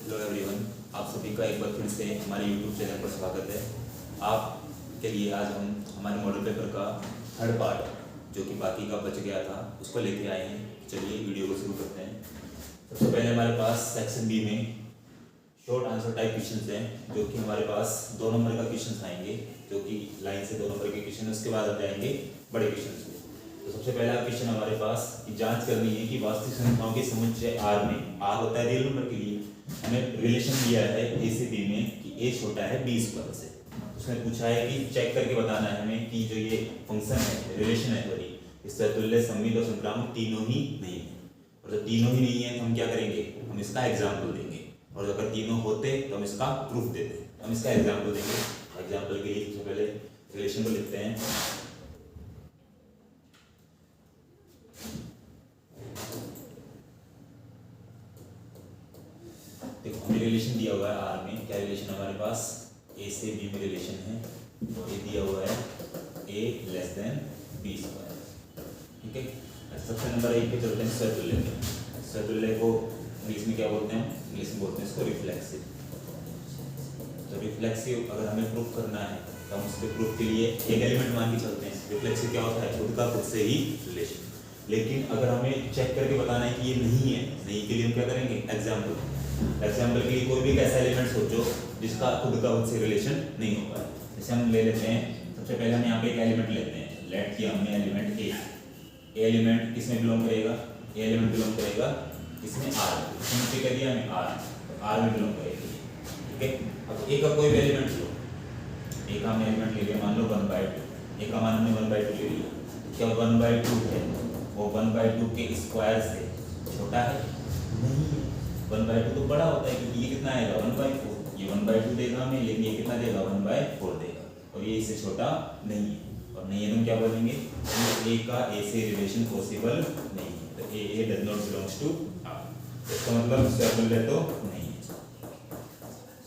Hello everyone, आप सभी का एक बार फिर से हमारे यूट्यूब चैनल पर स्वागत है। आपके लिए आज हम हमारे मॉडल पेपर का थर्ड पार्ट जो कि बाकी का बच गया था उसको लेके आए हैं। चलिए वीडियो को शुरू करते हैं। सबसे पहले हमारे पास सेक्शन बी में शॉर्ट आंसर टाइप क्वेश्चन हैं, जो कि हमारे पास 2 नंबर का क्वेश्चन आएंगे, जो कि लाइन से 2 नंबर के क्वेश्चन। उसके बाद हम जाएंगे बड़े क्वेश्चन पे। तो सबसे पहला क्वेश्चन हमारे पास जांच करनी है कि वास्तविक संख्याओं के समुच्चय आर में, आर होता है रियल नंबर के लिए, हमें रिलेशन दिया है ए से बी में कि ए छोटा है बी स्क्वायर से। उसने पूछा है कि चेक करके बताना है हमें कि जो ये फंक्शन है, रिलेशन है सॉरी, इसका तुल्य, सममित और संक्रामक तीनों ही नहीं है। और जब तीनों ही नहीं है तो हम क्या करेंगे, हम इसका एग्जाम्पल देंगे। और अगर तीनों होते तो हम इसका प्रूफ देते, हम इसका एग्जाम्पल देंगे। एग्जाम्पल के लिए सबसे पहले रिलेशन को लिखते हैं। देखो हमें रिलेशन दिया हुआ है आर में, क्या रिलेशन हमारे पास ए से बी में रिलेशन है। तो ये दिया हुआ है ए लेस देन बी स्क्वायर, ठीक है। अच्छा, सबसे नंबर 1 पे चलते हैं स्वतुल्य पे। स्वतुल्य को इंग्लिश में क्या बोलते हैं, इंग्लिश में बोलते हैं इसको रिफ्लेक्सिव। तो रिफ्लेक्सिव अगर हमें प्रूफ करना है तो हम उसके प्रूफ के लिए एक एलिमेंट मान के चलते हैं। रिफ्लेक्सिव क्या होता है, खुद का खुद से ही रिलेशन। लेकिन अगर हमें चेक करके बताना है कि ये नहीं है, नहीं के लिए हम क्या करेंगे, एग्जाम्पल। एग्जाम्पल के लिए कोई भी ऐसा एलिमेंट सोचो जिसका खुद का खुद से रिलेशन नहीं होगा। जैसे हम ले लेते हैं, सबसे पहले हम यहाँ पे एक एलिमेंट लेते हैं। लेट किया हमने एलिमेंट ए एलिमेंट किसमें बिलोंग करेगा, ए एलिमेंट बिलोंग करेगा इसमें आर, इसमें क्या दिया हमें आर, तो आर में बिलोंग करेगी, ठीक है। अब ए का कोई भी एलिमेंट लो, ए का हमने एलिमेंट ले लिया, मान लो 1/2, ए का मान हमने 1/2 ले लिया। क्या 1/2 है वो 1/2 के स्क्वायर से छोटा है? नहीं है। 1/2 तो बड़ा होता है क्योंकि ये कितना आएगा 1/4, ये 1/2 देगा हमें, लेकिन ये कितना देगा 1/4 देगा, और ये इससे छोटा नहीं है। और नहीं है तो हम क्या बोलेंगे, ए का ए से रिलेशन पॉसिबल नहीं है। तो a does not belongs to R, इसका मतलब स्वतुल्य तो नहीं है,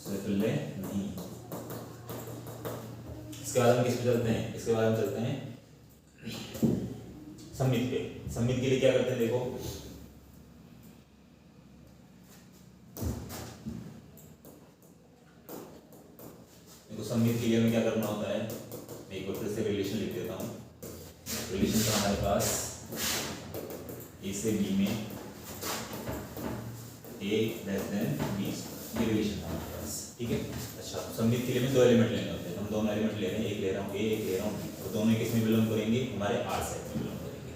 स्वतुल्य नहीं है। इसके बाद हम किस पे चलते हैं, इसके बाद हम चलते हैं सममित पे। सममित के लिए क्या करते हैं, देखो सममित के लिए हमें क्या करना होता है, मैं एक बार फिर से रिलेशन लिख देता हूँ। रिलेशन था हमारे पास ए से बी में ए लेस देन बी, ये रिलेशन था हमारे पास, ठीक है। अच्छा, सममित के लिए हमें 2 एलिमेंट लेने होते हैं। हम दोनों एलिमेंट ले रहे हैं, एक ले रहा हूँ ए, एक ले रहा हूँ बी, और दोनों किस में बिलोंग करेंगे, हमारे आर सेट में बिलोंग करेंगे।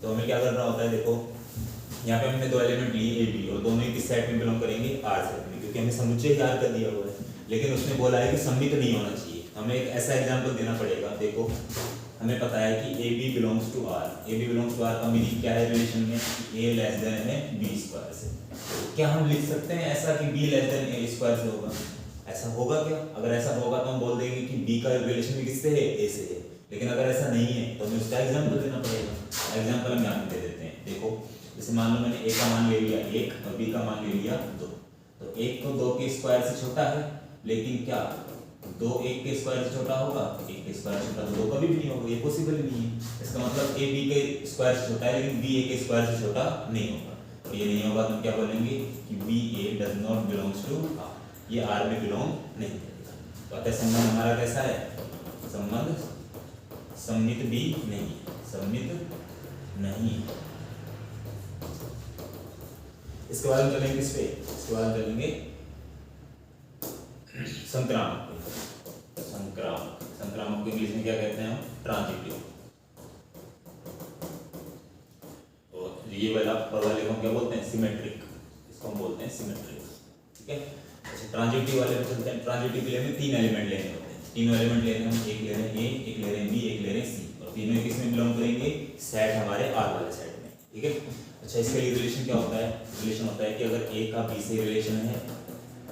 तो हमें क्या करना होता है, देखो यहाँ पे हमने 2 एलिमेंट लिए ए बी, और दोनों ही किस सेट में बिलोंग करेंगे, आर सेट में, क्योंकि हमें समुच्चय आर कर दिया हुआ है। लेकिन उसने बोला है कि सममित नहीं होना चाहिए, हमें एक ऐसा एग्जांपल देना पड़ेगा। देखो हमें पता है कि A B belongs to R, A B belongs to R का मीनिंग क्या है रिलेशन में, ए लेस देन है बी स्क्वायर से। क्या हम लिख सकते हैं ऐसा कि B less than A square से होगा? ऐसा होगा क्या? अगर ऐसा होगा तो हम बोल देंगे कि बी का रिलेशन भी किससे है, ए से है। लेकिन अगर ऐसा नहीं है तो हमें उसका एग्जाम्पल देना पड़ेगा। एग्जाम्पल हम यहाँ पे दे देते हैं। देखो जैसे मान लो मैंने ए का मान ले लिया 1 और बी का मान ले लिया 2, तो 1 तो 2 के स्क्वायर से छोटा है, लेकिन क्या 2 1 के स्क्वायर से छोटा होगा? 1 के स्क्वायर से छोटा तो 2 कभी भी नहीं होगा, ये पॉसिबल ही नहीं है। इसका मतलब ए बी के स्क्वायर से छोटा है, लेकिन बी ए के स्क्वायर से छोटा नहीं होगा। और ये नहीं होगा तो क्या बोलेंगे कि B A does not belongs to R, ये आर में बिलोंग नहीं करेगा। तो अतः संबंध हमारा कैसा है, संबंध सममित भी नहीं है, सममित नहीं है। इसके बाद हम चलेंगे किस पे, इसके बाद चलेंगे संक्रामक पे। संक्रामक, संक्रामक को इंग्लिश में क्या कहते हैं हम, ट्रांजिटिव। और ये वाला पर वाले को हम क्या बोलते हैं, सिमेट्रिक, इसको हम बोलते हैं सिमेट्रिक, ठीक है। अच्छा, ट्रांजिटिव वाले पे चलते हैं। ट्रांजिटिव के लिए हमें 3 एलिमेंट लेने होते हैं। तीनों एलिमेंट लेने हम, एक ले रहे हैं ए, एक ले रहे हैं बी, एक ले रहे हैं सी, और तीनों किस में बिलोंग करेंगे, सेट हमारे आर वाले सेट में, ठीक है। अच्छा, इसके लिए रिलेशन क्या होता है, रिलेशन होता है कि अगर ए का बी से रिलेशन है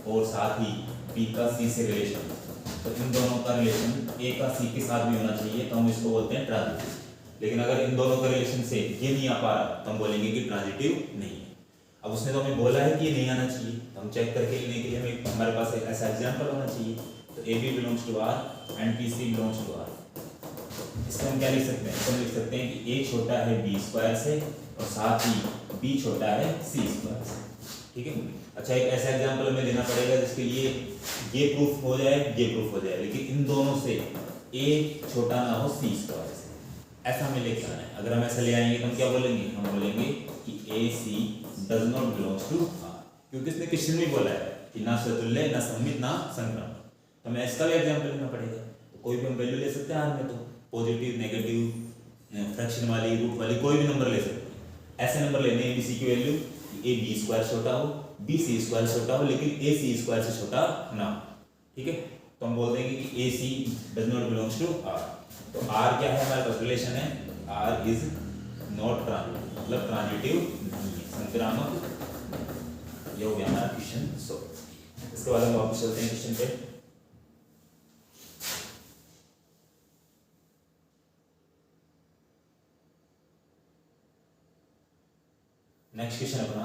और साथ ही बी का सी से रिलेशन, तो इन दोनों का रिलेशन ए का सी के साथ भी होना चाहिए, तो हम इसको बोलते हैं ट्रांजिटिव। लेकिन अगर इन दोनों का रिलेशन से ये नहीं आ पा रहा तो हम बोलेंगे कि ट्रांजिटिव नहीं है। अब उसने तो हमें बोला है कि ये नहीं आना चाहिए, तो हम चेक करके लेने के लिए हमें हमारे पास ऐसा एग्जाम्पल होना चाहिए। तो A B belongs to R and P C belongs to R. इसको हम क्या लिख सकते हैं, इसको हम लिख सकते हैं कि a छोटा है b स्क्वायर से और साथ ही b छोटा है c स्क्वायर से। ठीक है। अच्छा, एक ऐसा एग्जांपल हमें लेना पड़ेगा जिसके लिए ये प्रूफ हो जाए, ये प्रूफ हो जाए, लेकिन इन दोनों से a छोटा ना हो c स्क्वायर से, ऐसा हमें लेके आना है। अगर हम ऐसा ले आएंगे तो हम क्या बोलेंगे, हम बोलेंगे कि AC does not belongs to R, क्योंकि इसने क्वेश्चन में बोला है कि ना स्वतुल्य, ना सममित, ना संक्रमण। तो हमें इसका भी एग्जांपल लेना पड़ेगा। तो कोई भी हम वैल्यू ले सकते हैं R में, तो पॉजिटिव, नेगेटिव, फ्रैक्शन वाली, रूट वाली, कोई भी नंबर ले सकते हैं। ऐसे नंबर लेने हैं BC की वैल्यू a b स्क्वायर छोटा हो, b c स्क्वायर छोटा हो, लेकिन a c स्क्वायर से छोटा ना हो। ठीक है। तो हम बोल देंगे कि AC does not belongs to R। तो R क्या है, हमारे पास रिलेशन है R इज नॉट ट्रांजिटिव, मतलब ट्रांजिटिव नहीं है, संक्रामक। ये हो गया हमारा क्वेश्चन सॉल्व। इसके बाद हम वापस चलते हैं क्वेश्चन पे। नेक्स्ट क्वेश्चन अपना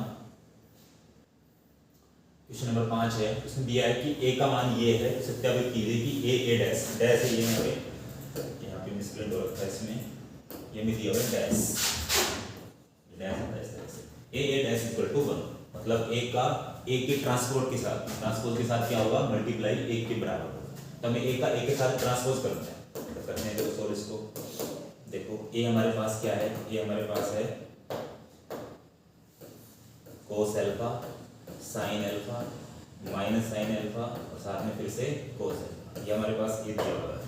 क्वेश्चन नंबर 5 है। उसमें दिया है कि a का मान ये है, सत्यापित कीजिए कि a डैश डैश है, ये यहाँ पे मिसप्रिंट हो रखा है, इसमें ये में दिया हुआ है dash dash dash a dash equal to 1, मतलब a का a के ट्रांसपोज के साथ क्या होगा, मल्टीप्लाई 1 के बराबर होगा। तो हमें a का a के साथ ट्रांसपोज करना है, तो करते हैं। देखो सॉल्व इसको। देखो a हमारे पास क्या है, a हमारे पास है cos alpha sine alpha minus sine alpha और साथ में फिर से कोस अल्फा, ये हमारे पास ये दिया हुआ है।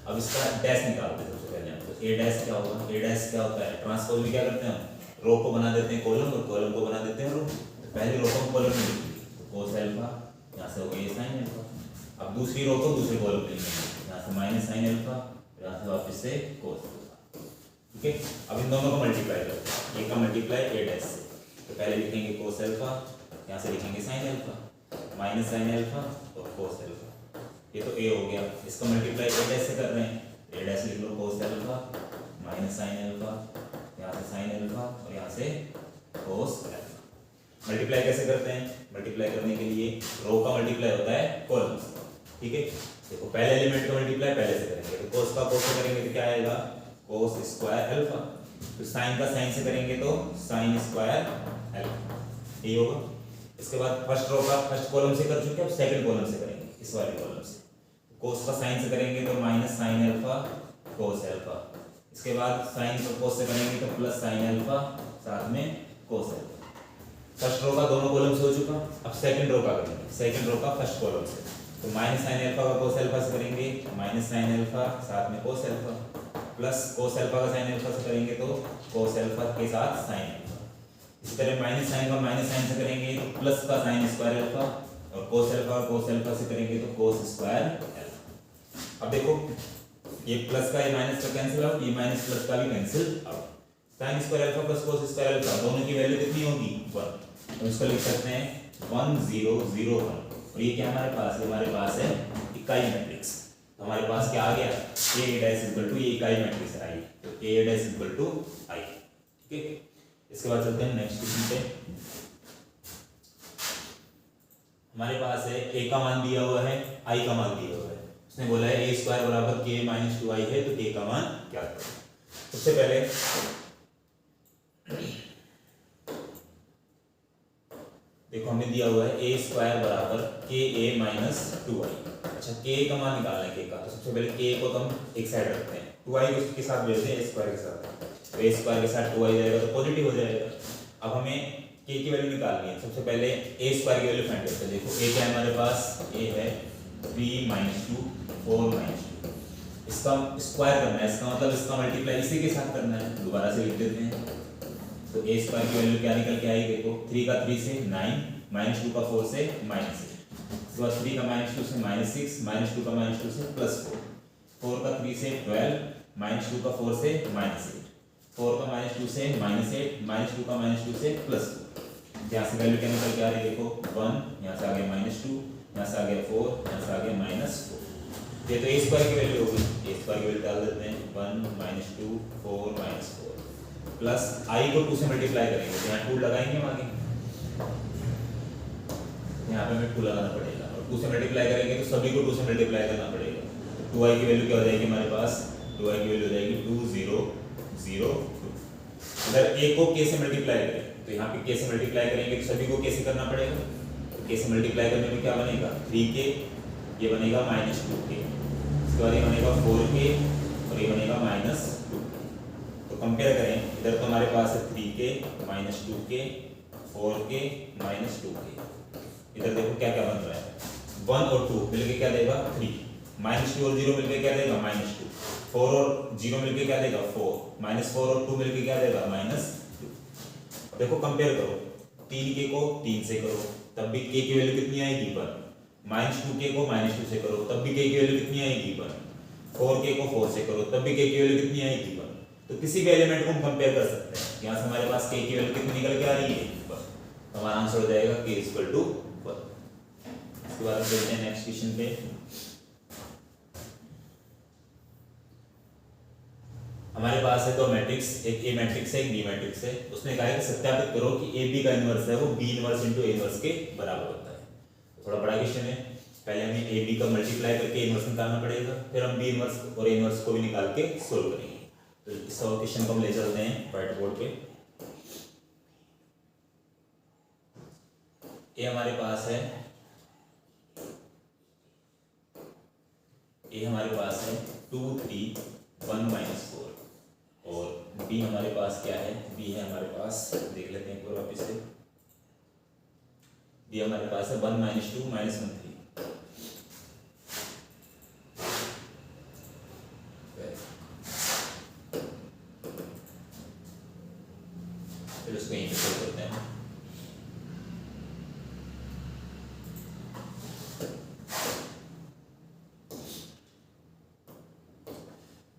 अब इसका डैश निकालते हैं सबसे पहले। तो ए डैश क्या होगा, ए डैश क्या होता है, ट्रांसपोज में क्या करते हैं, हम रो को बना देते हैं कॉलम और कॉलम को बना देते हैं रो। तो पहले रो को कॉलम में लिखेंगे, तो कोस अल्फा यहाँ से हो गया ये साइन अल्फा। अब दूसरी रो को दूसरे कॉलम में लिखेंगे, यहाँ से माइनस साइन अल्फा, यहाँ से वापस से कोस अल्फा। ठीक है। अब इन दोनों को मल्टीप्लाई करते हैं, ए का मल्टीप्लाई ए डैश से। तो पहले लिखेंगे कोस अल्फा, यहाँ से लिखेंगे sine alpha, minus sine alpha और कोस अल्फा। ये तो a हो गया। इसका मल्टीप्लाई a डैश से कर रहे हैं, a डैश लिख लो cos alpha minus sine alpha, यहाँ से साइन अल्फा और यहाँ से कोस अल्फा। मल्टीप्लाई कैसे करते हैं, मल्टीप्लाई करने के लिए रो का मल्टीप्लाई होता है कॉलम से। ठीक है। देखो पहले एलिमेंट का मल्टीप्लाई पहले से करेंगे, तो कोस का कोस से करेंगे तो क्या आएगा, कोस स्क्वायर अल्फा। तो साइन का साइन से करेंगे तो साइन स्क्वायर अल्फा, ये होगा। इसके बाद फर्स्ट रो का फर्स्ट कॉलम से कर चुके, अब सेकंड कॉलम से करेंगे, इस वाले कॉलम से। कोस का साइन से करेंगे तो minus sine alpha cos alpha. इसके बाद साइन को कोस से करेंगे तो प्लस साइन अल्फा साथ में कोस अल्फा। फर्स्ट रो का दोनों कॉलम से हो चुका, अब सेकंड रो का करेंगे, सेकंड रो का फर्स्ट कॉलम से। तो माइनस साइन अल्फा का कोस अल्फा से करेंगे, माइनस साइन अल्फा साथ में cos alpha, plus cos alpha का साइन अल्फा से करेंगे तो कोस अल्फा के साथ साइन अल्फा। इसी तरह माइनस साइन का माइनस साइन से करेंगे तो प्लस का साइन स्क्वायर अल्फा, और कोस अल्फा से करेंगे तो कोस स्क्वायर अल्फा। अब देखो ये प्लस का ये माइनस का कैंसिल आउट, ये माइनस प्लस का भी cancel out. Sine square alpha plus cos square alpha दोनों की वैल्यू कितनी होगी, 1। तो इसको लिख सकते हैं 1 0 0 1। और ये क्या हमारे पास है, हमारे पास है इकाई मैट्रिक्स। तो हमारे पास क्या आ गया, a डैश इक्वल टू, ये इकाई मैट्रिक्स है आई, तो a डैश इक्वल टू आई। ठीक है। इसके बाद चलते हैं नेक्स्ट क्वेश्चन पे। हमारे पास है a का मान दिया हुआ है, i का मान दिया हुआ है। उसने बोला है a स्क्वायर बराबर k माइनस 2i है, तो k का मान क्या करें। सबसे पहले देखो हमें दिया हुआ है a स्क्वायर बराबर ka माइनस 2i। अच्छा k का मान निकालना है k का, तो सबसे पहले k को तो हम एक साइड रखते हैं, 2i को उसके साथ भेजते हैं a स्क्वायर के साथ, तो a स्क्वायर के साथ 2i जाएगा तो पॉजिटिव हो जाएगा। अब हमें k की वैल्यू निकालनी है, सबसे पहले a स्क्वायर की वैल्यू फाइंड करते हैं। देखो a क्या है हमारे पास, a है 3 - 2 4 - 2, इसका स्क्वायर करना है, इसका मतलब इसका मल्टीप्लाई इसी के साथ करना है। दोबारा से लिख देते हैं, तो a स्क्वायर की वैल्यू क्या निकल के आई, देखो 3 का 3 से 9 - 2 का 4 से -8, उसके बाद 3 का -2 से -6 -2 का -2 से +4, 4 का 3 से 12 -2 का 4 से -8, 4 का -2 से -8 -2 का -2 से +4। यहाँ से वैल्यू क्या निकल के आ रही है, देखो 1, यहाँ से आ गया -2, यहाँ से आ गया 4, यहाँ से आ गया -4। ये तो a स्क्वायर की वैल्यू होगी, a स्क्वायर की वैल्यू डाल देते हैं 1 - 2 4 -4 प्लस i को 2 से मल्टीप्लाई करेंगे, तो यहाँ 2 लगाएंगे हम आगे, यहाँ पे हमें 2 लगाना पड़ेगा, और 2 से मल्टीप्लाई करेंगे तो सभी को 2 से मल्टीप्लाई करना पड़ेगा। तो 2i की वैल्यू क्या हो जाएगी हमारे पास 2i की वैल्यू हो जाएगी 2 0 0 2। इधर a को k से मल्टीप्लाई करें तो यहाँ पे k से मल्टीप्लाई करेंगे तो सभी को k से करना पड़ेगा। तो k से मल्टीप्लाई करने में क्या बनेगा 3k, ये बनेगा -2k, इसके बाद ये बनेगा 4k और ये बनेगा -2। तो कंपेयर करें, इधर तो हमारे पास है 3k -2k 4k -2k। इधर देखो क्या क्या बन रहा है, 1 और 2 मिलके क्या देगा 3, -2 और 0 मिलके क्या देगा -2, 4 और 0 मिलके क्या देगा 4, -4 और 2 मिलके क्या देगा -2। देखो कंपेयर करो, 3k को 3 से करो तब भी k की वैल्यू कितनी आएगी 1, -2k को -2 से करो तब भी k की वैल्यू कितनी आएगी 1, 4k को 4 से करो तब भी k की वैल्यू कितनी आएगी 1। तो किसी भी एलिमेंट को हम कंपेयर कर सकते हैं। यहाँ से हमारे पास k की वैल्यू कितनी निकल के आ रही है 1, तो हमारा आंसर हो जाएगा k = 1। इसके बाद चलते हैं नेक्स्ट क्वेश्चन पे। हमारे पास है दो मैट्रिक्स, एक ए मैट्रिक्स है एक बी मैट्रिक्स है। उसने कहा है कि सत्यापित करो कि ए बी का इनवर्स है वो B inverse into A inverse के बराबर होता है। तो थोड़ा बड़ा क्वेश्चन है, पहले हमें ए बी का मल्टीप्लाई करके इनवर्स निकालना पड़ेगा, फिर हम बी इनवर्स और ए इनवर्स को भी निकाल के सोल्व करेंगे। तो इस क्वेश्चन को हम ले चलते हैं व्हाइट बोर्ड पे। ए हमारे पास है, ए हमारे पास है 2 3 1 -4 और बी हमारे पास क्या है, बी है हमारे पास, देख लेते हैं एक बार वापस से, बी हमारे पास है 1 -2 -1 3। फिर उसको यहीं पे सोल्व करते हैं।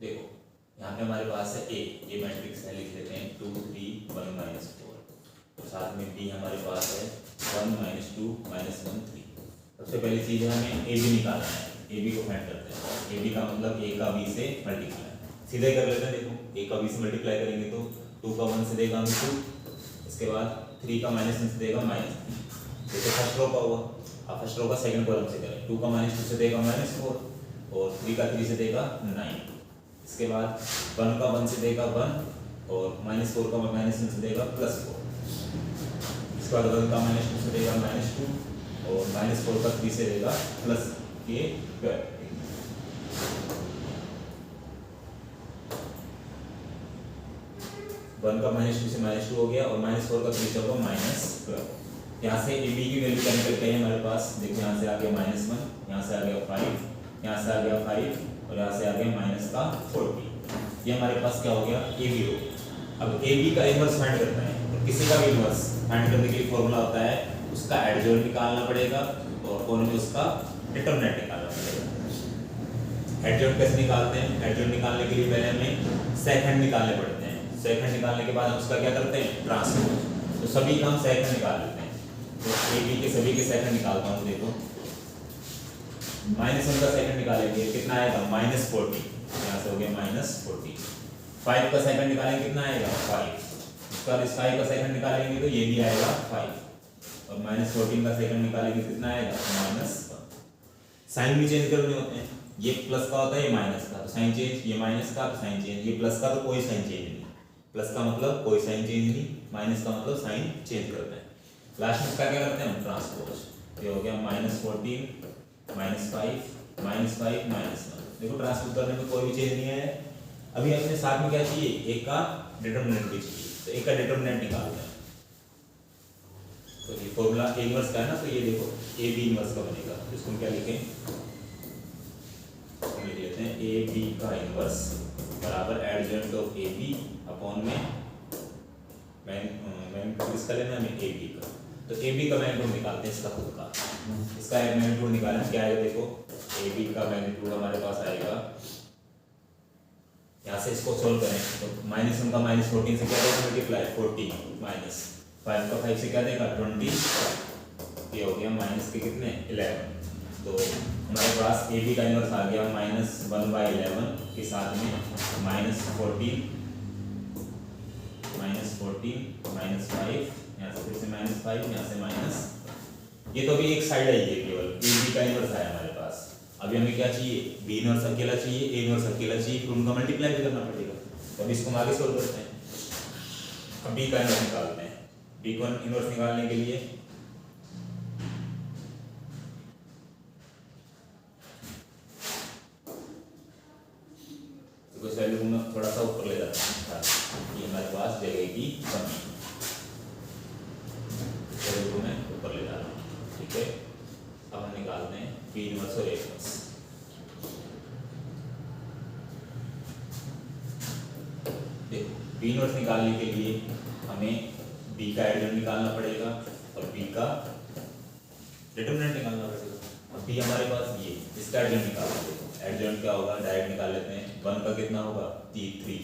देखो यहाँ पे हमारे पास है ए मैट्रिक्स है, लिख लेते हैं 2 3 1 -4 और साथ में बी हमारे पास है 1 -2 -1 3। सबसे पहली चीज है हमें ए बी निकालना है, ए बी को फाइंड करते हैं। ए बी का मतलब ए का बी से मल्टीप्लाई, सीधा ही कर लेते हैं। देखो ए का बी से मल्टीप्लाई करेंगे तो 2 का 1 से देगा हमें 2, इसके बाद 3 का -1 से देगा -3। जैसे फर्स्ट रो का हुआ, अब फर्स्ट रो का सेकंड कॉलम से करें, 2 का -2 से देगा -4 और 3 का 3 से देगा 9। इसके बाद 1 का 1 से देगा 1 और -4 का -1 से देगा +4। इसके बाद 1 का -2 से देगा -2 और -4 का 3 से देगा +12। 1 का -2 से -2 हो गया और -4 का 3 से होगा -12। यहाँ से ए बी की वैल्यू क्या निकल गई है हमारे पास, देखो यहाँ से आ गया -1, यहाँ से आ गया 5, यहाँ से आ गया 5 और यहाँ से आ गया -40। ये हमारे पास क्या हो गया ए बी हो गया। अब ए बी का इनवर्स फाइंड करना है, और किसी का भी इनवर्स फाइंड करने के लिए फॉर्मूला होता है उसका एडजॉइंट निकालना पड़ेगा और कोने में उसका डिटरमिनेंट निकालना पड़ेगा। एडजॉइंट कैसे निकालते हैं, एडजॉइंट निकालने के लिए पहले हमें सेकंड निकालने पड़ते हैं। सेकंड निकालने के बाद हम उसका क्या करते हैं ट्रांसपोज, तो सभी का हम सेकंड निकाल लेते हैं। तो ए बी के सभी के सेकंड निकालता हूँ। देखो -1 का सेकंड निकालेंगे कितना आएगा -40, यहाँ से हो गया -40। 5 का सेकंड निकालेंगे कितना आएगा 5, उसका इस 5 का सेकंड निकालेंगे तो ये भी आएगा 5 और -14 का सेकंड निकालेंगे कितना आएगा -1। साइन भी चेंज करने होते हैं, ये प्लस का होता है ये माइनस का, तो साइन चेंज, ये माइनस का तो साइन चेंज, ये प्लस का तो कोई साइन चेंज नहीं, प्लस का मतलब कोई साइन चेंज नहीं, माइनस का मतलब साइन चेंज करते हैं। लास्ट में इसका क्या करते हैं हम ट्रांसपोज, ये हो गया -14 -5 -5 -1। देखो ट्रांसपोज करने में कोई भी चेंज नहीं है। अभी अपने साथ में क्या चाहिए, एक का डिटरमिनेंट भी चाहिए, तो एक का डिटरमिनेंट निकालते हैं। तो ये फॉर्मूला ए इनवर्स का है ना, तो ये देखो ए बी इनवर्स का बनेगा, तो इसको हम क्या लिखें, हम लिख लेते हैं ए बी का इनवर्स बराबर adjoint of A B upon में मैग्नीट्यूड इसका लेना है ए बी का। तो ए बी का मैग्नीट्यूड निकालते हैं इसका खुद का, इसका मैग्नीट्यूड निकालें क्या आएगा। देखो ए बी का मैग्नीट्यूड हमारे पास आएगा, यहाँ से इसको सोल्व करें तो -1 का -14 से क्या देगा मल्टीप्लाई 40 -5 का 5 से क्या देगा 20, ये हो गया माइनस के कितने 11। तो हमारे पास ए बी का इनवर्स आ गया -1/11 के साथ में -14 -5, यहाँ से फिर से -5, यहाँ से माइनस, ये तो अभी एक साइड आई है केवल ए बी का इनवर्स आया हमारे पास। अभी हमें क्या चाहिए, बी इनवर्स अकेला चाहिए, ए इनवर्स अकेला चाहिए, फिर उनका मल्टीप्लाई भी करना पड़ेगा। तो अभी इसको हम आगे सोल्व करते हैं। अब बी का इनवर्स निकालते हैं। बी को इनवर्स निकालने के लिए तो इस वैल्यू में थोड़ा सा ऊपर ले जाते हैं, ये हमारे पास जगह की कमी, वैल्यू को मैं ऊपर ले जा रहा हूँ, ठीक है। अब हम निकालते हैं बी इनवर्स और ए इनवर्स। देखो बी इनवर्स निकालने के लिए हमें बी का एडजॉइंट निकालना पड़ेगा और बी का डिटरमिनेंट निकालना पड़ेगा। अब बी हमारे पास ये, इसका एडजॉइंट निकालना है। एडजॉइंट क्या होगा, डायरेक्ट निकाल लेते हैं। 1 का कितना होगा 3,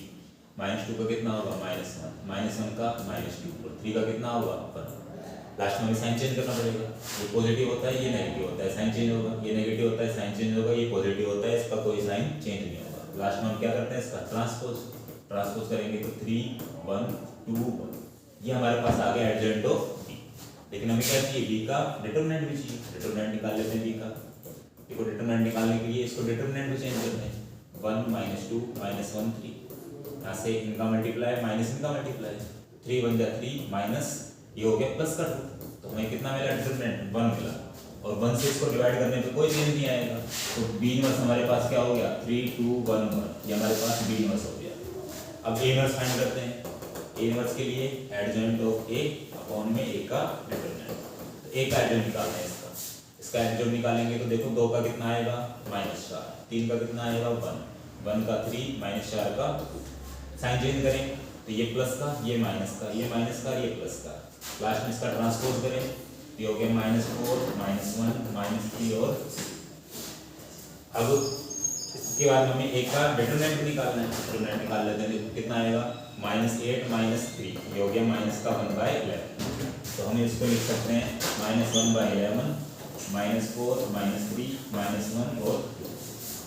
-2 का कितना होगा -1 का -2 और 3 का कितना होगा 1। लास्ट में साइन चेंज करना पड़ेगा। ये पॉजिटिव होता है, ये नेगेटिव होता है, साइन चेंज होगा। ये नेगेटिव होता है, साइन चेंज होगा। ये पॉजिटिव होता है, इसका कोई साइन चेंज नहीं होगा। लास्ट में हम क्या करते हैं, इसका ट्रांसपोज करेंगे तो 3 1 2 1, ये हमारे पास आ गया एडजॉइंट ऑफ बी। लेकिन हमें क्या चाहिए, बी का डिटरमिनेंट भी चाहिए। डिटरमिनेंट निकाल लेते हैं बी का। देखो डिटरमिनेंट निकालने के लिए इसको डिटरमिनेंट में चेंज करते हैं। 1 -2 -1 3, यहाँ से इनका मल्टीप्लाई माइनस इनका मल्टीप्लाई, 3 1 जा 3 माइनस ये हो गया प्लस कर दो, तो हमें कितना मिला डिटरमिनेंट 1 मिला। और 1 से इसको डिवाइड करने पे कोई चेंज नहीं आएगा, तो बी इनवर्स हमारे पास क्या हो गया 3 2 1 1, ये हमारे पास बी इनवर्स हो गया। अब ए इनवर्स फाइंड करते हैं। ए इनवर्स के लिए एडजॉइंट ऑफ ए अपॉन में ए का डिटरमिनेंट, तो ए का एडजॉइंट निकालना है। इसका एडजॉइंट निकालेंगे तो देखो 2 का कितना आएगा -4, 3 का कितना आएगा 1 का 3 -4 का साइन चेंज करें तो ये प्लस का, ये माइनस का, ये माइनस का, ये प्लस का। लास्ट में इसका ट्रांसपोज करें तो ये हो गया -4 -1 -3 और अब इसके बाद हमें एक का डिटरमिनेंट निकालना है। डिटरमिनेंट निकाल लेते हैं, देखो कितना आएगा -8 -3, ये हो गया माइनस का 1/11। तो हम इसको लिख सकते हैं -1/11 -4 -3 -1 और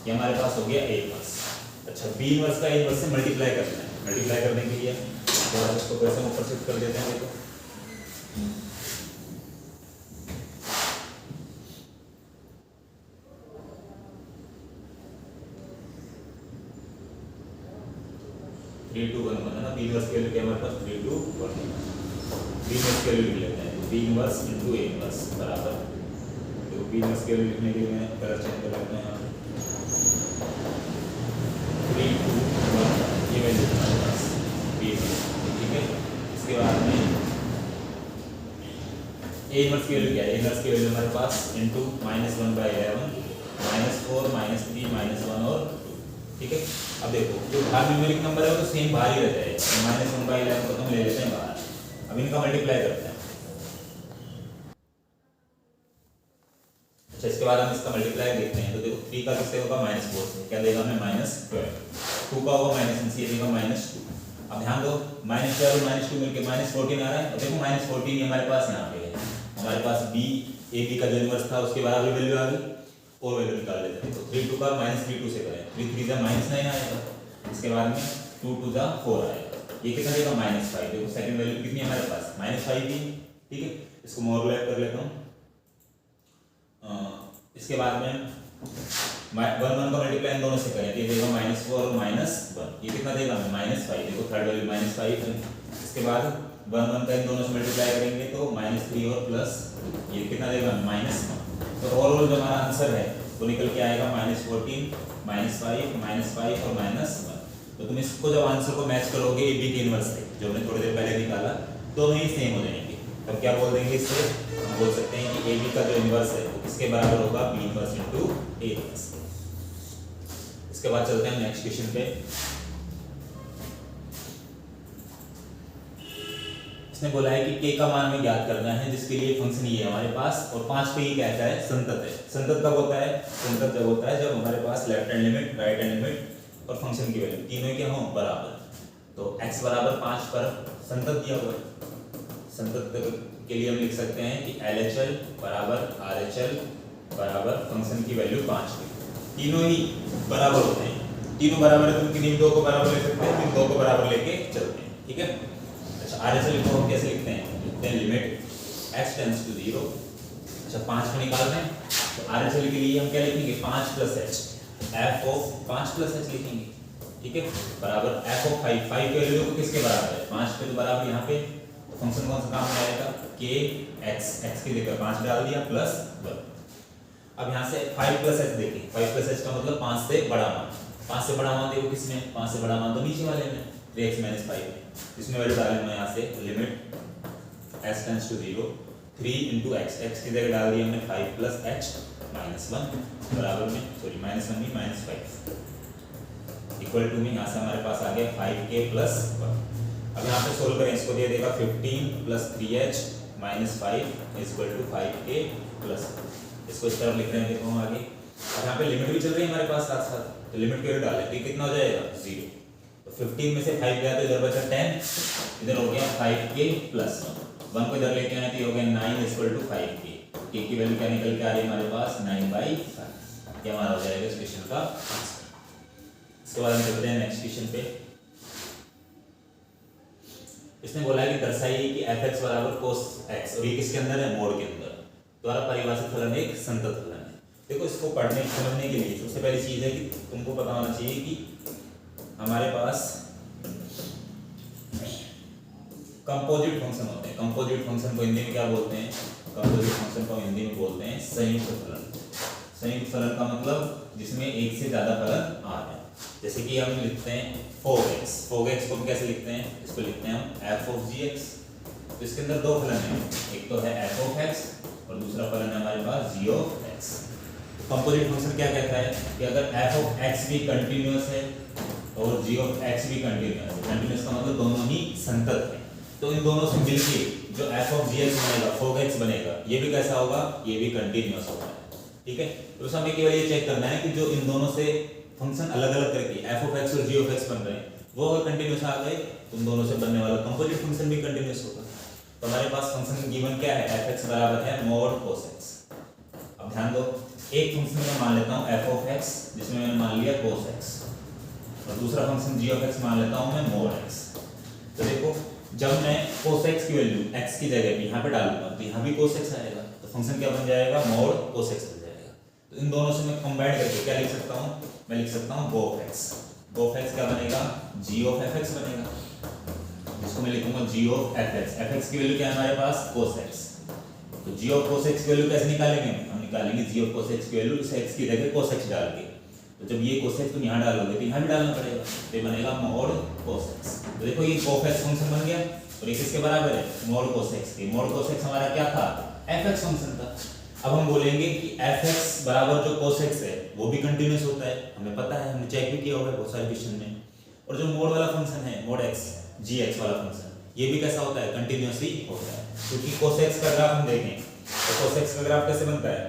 ये हमारे पास हो गया ए इनवर्स। अच्छा बी इनवर्स का ए इनवर्स से मल्टीप्लाई करना है। मल्टीप्लाई करने के लिए थोड़ा इसको कैसे ऊपर शिफ्ट कर देते हैं। देखो 3 2 1 है ना, बी इनवर्स के वैल्यू क्या हमारे पास 3 2 1। बी इनवर्स के वैल्यू लिख लेते हैं, B inverse into A inverse बराबर, तो बी इनवर्स के वैल्यू लिखने के लिए मैं कलर चेंज कर लेते हैं। 3 2 1 ये वैल्यू हमारे पास बी इनवर्स, ठीक है। इसके बाद में ए इनवर्स की वैल्यू क्या है, ए इनवर्स की वैल्यू हमारे पास इनटू -1/11 -4 -3 -1 और 2, ठीक है। अब देखो जो बाहर न्यूमेरिक नंबर है वो तो सेम बाहर ही रहता है, -1/11 को तो हम ले लेते हैं बाहर। अब इनका मल्टीप्लाई करते हैं। अच्छा इसके बाद हम इसका मल्टीप्लाई देखते हैं तो देखो 3 का किससे होगा -4 से, क्या देगा हमें -12। 2 का होगा -3 देगा -2। अब ध्यान दो -12 और -2 मिलके -14 आ रहा है, और देखो -14 हमारे पास यहाँ पे है। हमारे पास बी ए बी का जो इनवर्स था उसके बराबर वैल्यू आ गई, और वैल्यू निकाल लेते हैं। तो 3 2 का -3 से करें, 3 3 जा -9 आएगा। इसके बाद में 2 2 जा 4 आएगा, ये कितना देगा -5। देखो सेकंड वैल्यू कितनी है हमारे पास -5 भी, ठीक है। इसको मॉडुलेट कर लेता हूँ। इसके बाद में 1 1 का मल्टीप्लाई इन दोनों से करें तो ये देगा -4 और -1, ये कितना देगा -5। देखो थर्ड वैल्यू -5 है। इसके बाद 1 1 का इन दोनों से मल्टीप्लाई करेंगे तो -3 और प्लस ये कितना देगा -1। तो ओवरऑल जो हमारा आंसर है वो निकल के आएगा -14 -5 और -1। तो तुम इसको जब आंसर को मैच करोगे ए बी के इनवर्स से जो हमने थोड़ी देर पहले निकाला, दोनों ही सेम हो जाएंगे। तब क्या बोल देंगे इससे, हम बोल सकते हैं कि ए बी का जो इनवर्स है वो किसके बराबर होगा, B inverse into A inverse. इसके बाद चलते हैं नेक्स्ट क्वेश्चन पे। इसने बोला है कि k का मान हमें ज्ञात करना है, जिसके लिए फंक्शन ये है हमारे पास, और 5 पे ये कहता है संतत है। संतत कब होता है, संतत जब होता है जब हमारे पास left hand limit, right hand limit और फंक्शन की वैल्यू तीनों क्या हो बराबर। तो x बराबर 5 पर संतत दिया हुआ है। संतत के लिए हम लिख सकते हैं कि LHL बराबर RHL बराबर फंक्शन की वैल्यू 5 है। तीनों ही बराबर होते हैं, तीनों बराबर है तो किन्हीं दो को बराबर ले सकते हैं, फिर दो को बराबर लेके चलते हैं, ठीक है। अच्छा RHL को हम कैसे लिखते हैं, लिखते हैं लिमिट x टेंड्स टू 0। अच्छा 5 को निकाल रहे हैं तो RHL के लिए हम क्या लिखेंगे 5 plus H, F of 5 plus H लिखेंगे, ठीक है, बराबर एफ ऑफ 5, 5 के वैल्यू को किसके बराबर है 5 के, तो बराबर यहाँ पे फंक्शन कौन सा काम में आएगा के एक्स, एक्स की जगह 5 डाल दिया प्लस 1। अब यहाँ से 5 प्लस एच देखें, 5 प्लस एच का मतलब 5 से बड़ा मान, 5 से बड़ा मान देखो किसमें, 5 से बड़ा मान तो नीचे वाले में 3x - 5 में, इसमें वैल्यू डालेंगे यहाँ से limit s tends to 0 3 into x, x की जगह डाल दिया हमने 5 प्लस h माइनस 1 बराबर में, सॉरी माइनस 1 नहीं माइनस 5 इक्वल टू में यहाँ से हमारे पास आ गया 5k प्लस 1। अब यहाँ पे सोल्व करें, इसको दे देगा 15 plus 3h minus 5 is equal to 5k plus, इसको इस तरफ लिख रहे हैं, देखो हम आगे। अब यहाँ पे लिमिट भी चल रही है हमारे पास साथ साथ, तो लिमिट के डालें तो कितना हो जाएगा 0, तो 15 में से 5 गया तो इधर बचा 10, इधर हो गया 5k प्लस 1 को इधर लेके आए तो हो गया 9 इक्वल टू 5k, k की वैल्यू क्या निकल के आ रही है हमारे पास 9/5, क्या हमारा हो जाएगा इस क्वेश्चन का आंसर। इसके बाद हम चलते हैं नेक्स्ट क्वेश्चन पे। इसने बोला है कि दर्शाइए कि fx बराबर cos x, और ये किसके अंदर है मोड के अंदर, द्वारा परिभाषित फलन एक संतत फलन है। देखो इसको पढ़ने समझने के लिए सबसे पहली चीज है कि तुमको पता होना चाहिए कि हमारे पास कंपोजिट फंक्शन होते हैं। कंपोजिट फंक्शन को हिंदी में क्या बोलते हैं, कंपोजिट फंक्शन को हिंदी में बोलते हैं संयुक्त फलन। संयुक्त फलन का मतलब जिसमें एक से ज्यादा फलन आ रहे हैं, जैसे कि हम लिखते हैं fog-x, fog-x को हम कैसे लिखते हैं, इसको लिखते हैं हम f of gx, तो इसके अंदर दो फलन हैं, एक तो है f of x और दूसरा फलन है हमारे पास g of x। Composite function क्या कहता है कि अगर f of x भी कंटिन्यूअस है और g of x भी कंटिन्यूअस है, कंटिन्यूअस का मतलब दोनों ही संतत है, तो इन दोनों से मिलके जो f of gx बनेगा fog-x बनेगा, ये भी कैसा होगा, ये भी कंटिन्यूअस होगा, ठीक है। तो बस हमें केवल ये चेक करना है कि जो इन दोनों से फंक्शन अलग अलग करके f of x और g of x बन रहे हैं, वो अगर कंटिन्यूअस आ गए तो उन दोनों से बनने वाला कंपोजिट फंक्शन भी कंटिन्यूअस होगा। तो हमारे पास फंक्शन गिवन क्या है, f(x) बराबर है mod cos x। अब ध्यान दो, एक फंक्शन में मान लेता हूँ f of x जिसमें मैंने मान लिया cos x, और दूसरा फंक्शन g of x मान लेता हूँ मैं mod x। तो देखो जब मैं cos x की वैल्यू x की जगह पे यहाँ पे डालूंगा तो यहाँ भी cos x आएगा, तो फंक्शन क्या बन जाएगा mod cos x बन जाएगा। तो इन दोनों से मैं कंबाइन करके क्या लिख सकता हूँ, मैं लिख सकता हूँ go of x। go of x क्या बनेगा, g of fx बनेगा, जिसको मैं लिखूंगा g of fx। fx की वैल्यू क्या है हमारे पास cos x, तो g of cos x की वैल्यू कैसे निकालेंगे, हम निकालेंगे g of cos x की वैल्यू इस x की जगह cos x डाल के, तो जब ये cos x तुम यहाँ डालोगे तो यहाँ भी डालना पड़ेगा, तो ये बनेगा mod cos x। तो देखो ये cos x फंक्शन बन गया और ये किसके बराबर है, mod cos x के। mod cos x हमारा क्या था, fx फंक्शन था। अब हम बोलेंगे कि fx बराबर जो cos x है वो भी कंटिन्यूअस होता है, हमें पता है, हमने चेक भी किया होगा बहुत सारे क्वेश्चन में। और जो मोड वाला फंक्शन है mod x gx वाला फंक्शन, ये भी कैसा होता है, कंटिन्यूअस ही होता है। क्योंकि cos x का ग्राफ हम देखें तो cos x का ग्राफ कैसे बनता है,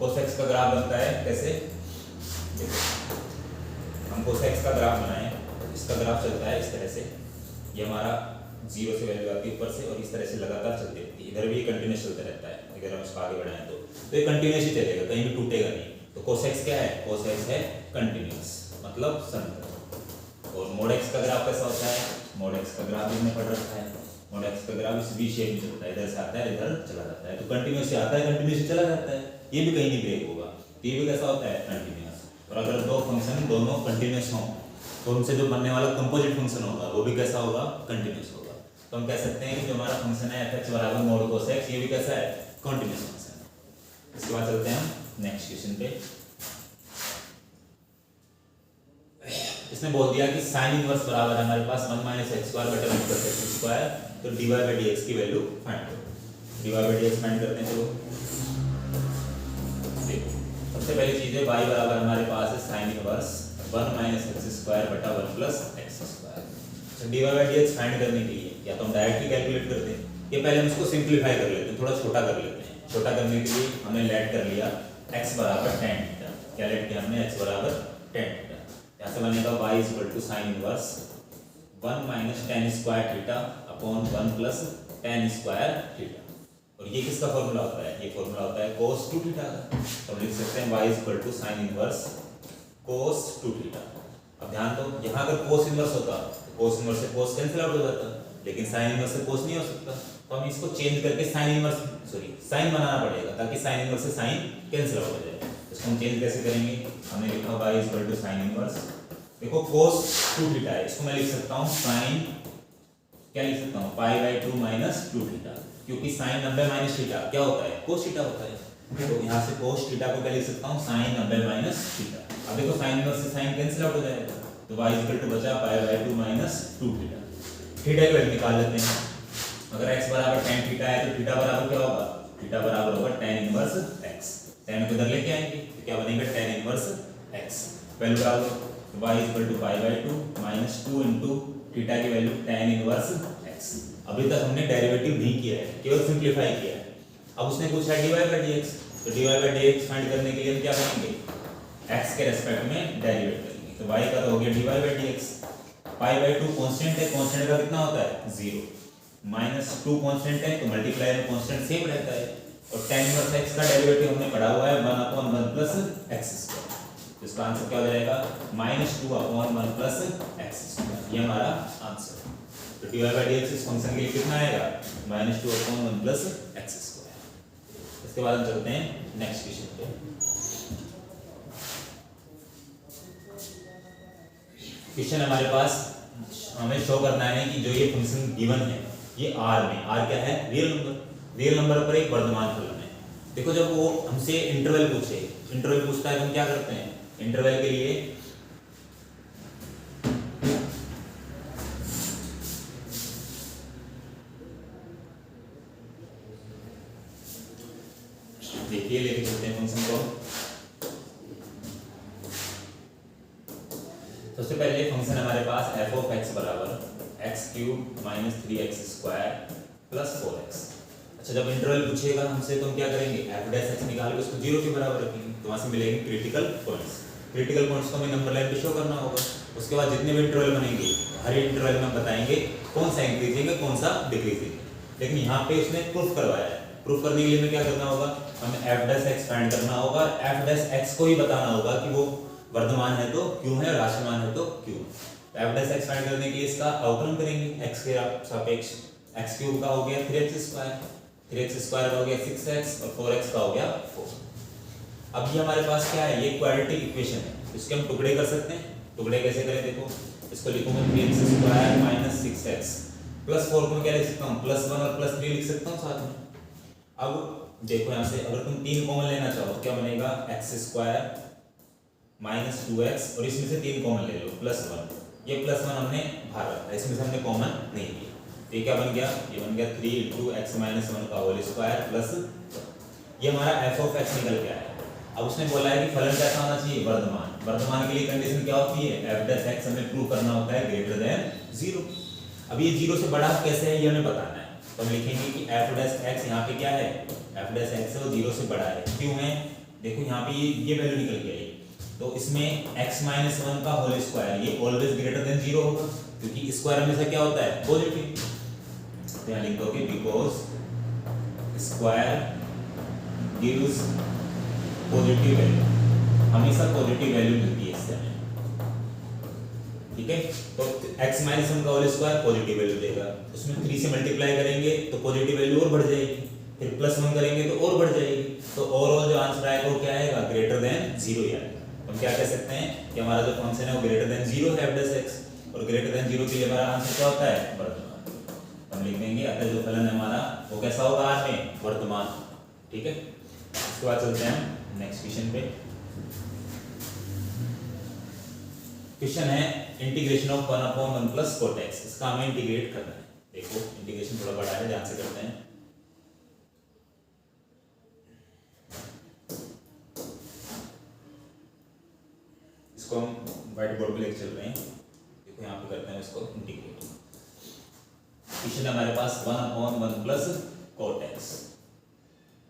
cos x का ग्राफ बनता है कैसे, देखो हम cos x का ग्राफ बनाएं, इसका ग्राफ चलता है इस तरह से, ये हमारा 0 से वैल्यू आती है ऊपर से और इस तरह से लगातार चलती रहती है, इधर भी कंटिन्यूअस चलता रहता है। अगर हम इसको आगे बढ़ाएं तो ये कंटिन्यूअस ही चलेगा, कहीं भी टूटेगा नहीं। तो cos x क्या है, cos x है कंटिन्यूअस मतलब संतत। और mod x का ग्राफ कैसा होता है, mod x का ग्राफ हमने पढ़ रखा है, mod x का ग्राफ इस v शेप में चलता है, इधर से आता है इधर चला जाता है, तो कंटिन्यूअस से आता है कंटिन्यूअस से चला जाता है, ये भी कहीं नहीं ब्रेक होगा, तो ये भी कैसा होता है कंटिन्यूअस। और अगर दो फंक्शन दोनों कंटिन्यूअस हों तो उनसे जो बनने वाला कंपोजिट फंक्शन होगा वो भी कैसा होगा, कंटिन्यूअस होगा। तो हम कह सकते हैं कि जो हमारा फंक्शन है f(x) बराबर mod cos x, ये भी कैसा है, कंटिन्यूअस फंक्शन है। इसके बाद चलते हैं हम नेक्स्ट क्वेश्चन पे। इसने बोल दिया कि sin इनवर्स बराबर है हमारे पास 1 - x² बटा 1 + x², तो dy/dx की वैल्यू फाइंड करो। dy/dx फाइंड करते हैं, चलो देखो सबसे पहली चीज है y बराबर हमारे पास है sin इनवर्स 1 - x² बटा 1 + x²। तो dy/dx फाइंड करने के लिए या तो हम डायरेक्टली कैलकुलेट करते हैं, या पहले हम इसको सिंपलीफाई कर लेते हैं, थोड़ा छोटा कर लेते हैं। छोटा करने के लिए हमने लेट कर लिया x बराबर tan थीटा, क्या लेट किया हमने, x बराबर tan थीटा। यहाँ से बनेगा y = sin inverse 1 - tan² theta upon 1 + tan² theta. और ये किसका फॉर्मूला होता है, ये फॉर्मूला होता है cos 2 थीटा का। तो हम लिख सकते हैं y = sin inverse cos 2 theta. अब ध्यान दो, यहाँ अगर cos इनवर्स होता तो cos इनवर्स से cos कैंसिल आउट हो जाता, लेकिन साइन इनवर्स से कोस नहीं हो सकता, तो हम इसको चेंज करके साइन बनाना पड़ेगा ताकि साइन इनवर्स से साइन कैंसिल आउट हो जाए। इसको हम चेंज कैसे करेंगे, हमने लिखा y equal to sine inverse, देखो cos 2 थीटा है, इसको मैं लिख सकता हूँ साइन, क्या लिख सकता हूँ पाई बाई 2 माइनस 2 थीटा, क्योंकि साइन 90 माइनस थीटा क्या होता है, कोस थीटा होता है, तो यहाँ से कोस थीटा को क्या लिख सकता हूँ साइन 90 माइनस थीटा। अब देखो साइन इनवर्स से साइन कैंसिल आउट हो जाएगा, तो y इक्वल टू बचा पाई बाई 2 माइनस 2 थीटा। थीटा की वैल्यू निकाल लेते हैं, अगर x बराबर tan थीटा है तो थीटा बराबर क्या होगा, थीटा बराबर होगा tan इनवर्स x, tan को इधर लेके आएंगे तो क्या बनेगा tan इनवर्स x, वैल्यू बराबर y equal to pi by 2 minus 2 into theta की वैल्यू tan इनवर्स x। अभी तक हमने डेरिवेटिव नहीं किया है, केवल सिंपलीफाई किया है। अब उसने पूछा dy बाई dx, तो dy बाई dx फाइंड करने के लिए हम क्या करेंगे, x के रेस्पेक्ट में डेरिवेट करेंगे, तो y का तो हो गया dy by dx, pi by 2 constant है, कांस्टेंट का कितना होता है 0, माइनस 2 कांस्टेंट है तो मल्टीप्लाई में कांस्टेंट सेम रहता है, और tan इनवर्स x का डेरिवेटिव हमने पढ़ा हुआ है 1/1 प्लस x स्क्वायर, तो इसका आंसर क्या हो जाएगा -2/1 प्लस x स्क्वायर, ये हमारा आंसर है। तो dy बाई dx इस फंक्शन के लिए कितना आएगा -2/1 प्लस x स्क्वायर। इसके बाद हम चलते हैं नेक्स्ट क्वेश्चन पे। क्वेश्चन हमारे पास हमें शो करना है कि जो ये फंक्शन गिवन है ये r में, r क्या है रियल नंबर पर एक वर्धमान फलन है। देखो जब वो हमसे इंटरवल पूछता है तो हम क्या करते हैं, इंटरवल के लिए देखिए लेके चलते हैं फंक्शन को। सबसे पहले फंक्शन हमारे पास f ऑफ x बराबर x cube minus 3x square plus 4x। अच्छा जब इंटरवल पूछेगा हमसे तो हम क्या करेंगे, f डैश x निकाल के उसको 0 के बराबर रखेंगे, तो वहां से मिलेंगे क्रिटिकल पॉइंट्स। क्रिटिकल पॉइंट्स को हमें नंबर लाइन पे शो करना होगा। उसके बाद जितने भी इंटरवल बनेंगे हर इंटरवल में हम बताएंगे कौन सा इंक्रीजिंग है कौन सा डिक्रीजिंग है। लेकिन यहाँ पे उसने प्रूफ करवाया है, प्रूफ करने के लिए हमें क्या करना होगा, हमें f डैश x फाइंड करना होगा, f डैश x को ही बताना होगा कि वो वर्धमान है तो क्यों है, राशिमान है तो क्यों। f डैश x फाइंड करने के लिए इसका अवकलन करेंगे x के सापेक्ष, x क्यूब का हो गया 3x स्क्वायर, 3x स्क्वायर का हो गया 6x और 4x का हो गया 4। अब ये हमारे पास क्या है, ये क्वाड्रेटिक इक्वेशन है, इसके हम टुकड़े कर सकते हैं। टुकड़े कैसे करें, देखो इसको लिखूंगा 3x square minus 6x plus 4 को क्या लिख सकता हूँ +1 और +3 लिख सकता हूँ साथ में। अब देखो यहाँ से अगर तुम 3 कॉमन लेना चाहो क्या बनेगा, x स्क्वायर माइनस 2x और इसमें से 3 कॉमन ले लो +1, ये +1 हमने बाहर रखा, इसमें से हमने कॉमन नहीं लिया, तो ये क्या बन गया, ये बन गया 3 × x - 1 का होल स्क्वायर प्लस ये हमारा f ऑफ x निकल के आया। अब उसने बोला है कि फलन कैसा होना चाहिए, वर्धमान। वर्धमान के लिए कंडीशन क्या होती है, f डैश x हमें प्रूव करना होता है ग्रेटर देन 0। अब ये 0 से बड़ा कैसे है ये हमें बताना है, तो हम लिखेंगे कि f डैश x यहाँ पे क्या है, f डैश x है वो 0 से बड़ा है, क्यों है, देखो यहाँ पे ये वैल्यू निकल के आई, तो इसमें x - 1 का होल स्क्वायर ये ऑलवेज ग्रेटर देन 0 होगा, क्योंकि स्क्वायर हमेशा क्या होता है पॉजिटिव। तो यहाँ लिख दोगे because square gives positive value, हमेशा पॉजिटिव वैल्यू मिलती है इससे हमें, ठीक है। तो x - 1 का होल स्क्वायर पॉजिटिव वैल्यू देगा, उसमें 3 से मल्टीप्लाई करेंगे तो पॉजिटिव वैल्यू और बढ़ जाएगी, फिर +1 करेंगे तो और बढ़ जाएगी, तो ओवरऑल जो आंसर आएगा वो क्या आएगा, ग्रेटर देन 0 ही आएगा। हम क्या कह सकते हैं कि हमारा जो फंक्शन है वो ग्रेटर देन 0 है f डैश x, और ग्रेटर देन 0 के लिए हमारा आंसर क्या होता है, वर्धमान। हम लिख देंगे अतः जो फलन है हमारा वो कैसा होगा, r में वर्धमान, ठीक है। इसके बाद चलते हैं नेक्स्ट क्वेश्चन पे। क्वेश्चन है integration of 1/1 plus cot x, इसका हमें इंटीग्रेट करना है। देखो इंटीग्रेशन थोड़ा बड़ा है, ध्यान से करते हैं। इसको हम व्हाइट बोर्ड पे लेके चल रहे हैं, देखो यहाँ पे करते हैं इसको इंटीग्रेट। क्वेश्चन हमारे पास 1/1 प्लस cot x।